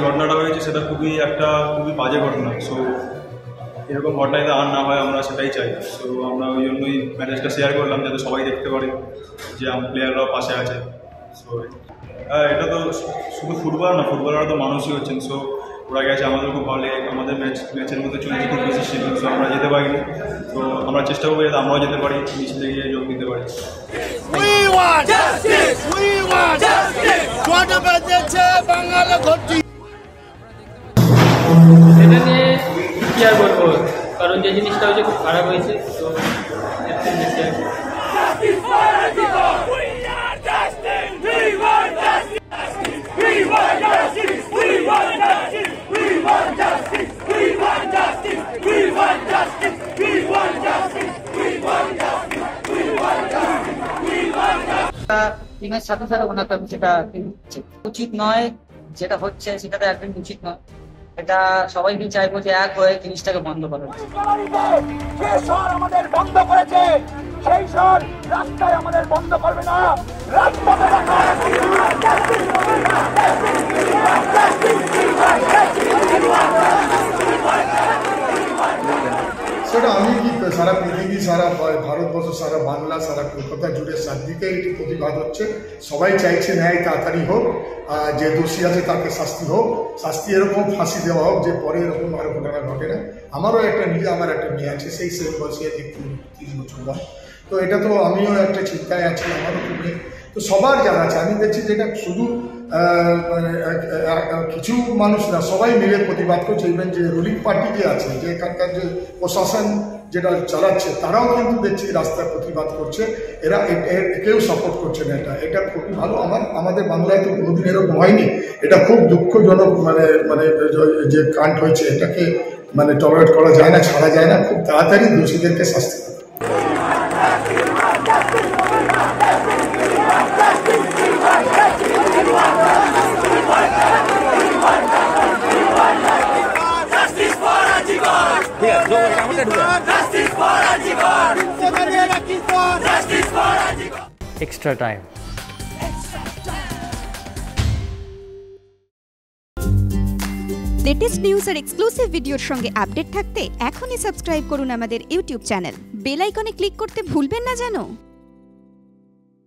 ঘটনাটা হয়েছে সেটা খুবই বাজে ঘটনা। সো এরকম ঘটনা যাতে আর না হয় আমরা সেটাই চাই। সো আমরা ওই জন্যই ম্যাচটা শেয়ার করলাম যাতে সবাই দেখতে পারে যে প্লেয়াররাও পাশে আছে। সো এটা তো শুধু ফুটবল না, ফুটবলাররা তো মানুষই হচ্ছেন। সো ওরা গেছে, আমাদের খুব ভালো লেগে, আমাদের ম্যাচের মধ্যে চলছে খুব বেশি ছিল। সো আমরা যেতে পারিনি, তো আমরা চেষ্টা করবো যাতে আমরাও যেতে পারি, মিছিলে গিয়ে যোগ দিতে পারি। এটা নিয়ে কি আর বলবো, কারণ যে জিনিসটা হচ্ছে খুব খারাপ হয়েছে। তো টিমের সাথে সাথে ওনাকে সেটা উচিত নয়, যেটা হচ্ছে সেটাতে একদম উচিত নয়। এটা সবাইকে চাইবো যে এক হয়ে জিনিসটাকে বন্ধ করা। আমাদের বন্ধ করেছে, সেই শহর রাস্তায় আমাদের বন্ধ করবে না। সেটা আমি কি সারা পৃথিবী, সারা ভারতবর্ষ, সারা বাংলা, সারা কলকাতা জুড়ে চারদিকে এটি প্রতিবাদ হচ্ছে। সবাই চাইছে ন্যায় তাড়াতাড়ি হোক, যে দোষী আছে তাকে শাস্তি হোক, শাস্তি এরকম ফাঁসি দেওয়া হোক যে পরে এরকম আরো ঘটনা ঘটে না। আমার একটা মেয়ে আছে, সেই সেম বয়সে 30 বছর বয়স। তো এটা তো আমিও একটা চিন্তায় আছি, আমারও মেয়ে। তো সবার যারা আছে, আমি দেখছি যে এটা শুধু কিছু মানুষ না, সবাই মিলে প্রতিবাদ করছে। ইভেন যে রুলিং পার্টি যে আছে, যে এখানকার যে প্রশাসন যেটা চালাচ্ছে, তারাও কিন্তু দেখছি রাস্তায় প্রতিবাদ করছে। এরা কেউ সাপোর্ট করছে না। এটা খুবই ভালো। আমাদের বাংলায় তো কোনোদিন এরকম হয়নি। এটা খুব দুঃখজনক, মানে যে কাণ্ড হয়েছে, এটাকে টলারেট করা যায় না, ছাড়া যায় না। খুব তাড়াতাড়ি দোষীদেরকে শাস্তি দেবে। Extra time. লেটেস্ট নিউজ আর এক্সক্লুসিভ ভিডিওর সঙ্গে আপডেট থাকতে এখনই সাবস্ক্রাইব করুন আমাদের ইউটিউব চ্যানেল। বেল আইকনে ক্লিক করতে ভুলবেন না যেন।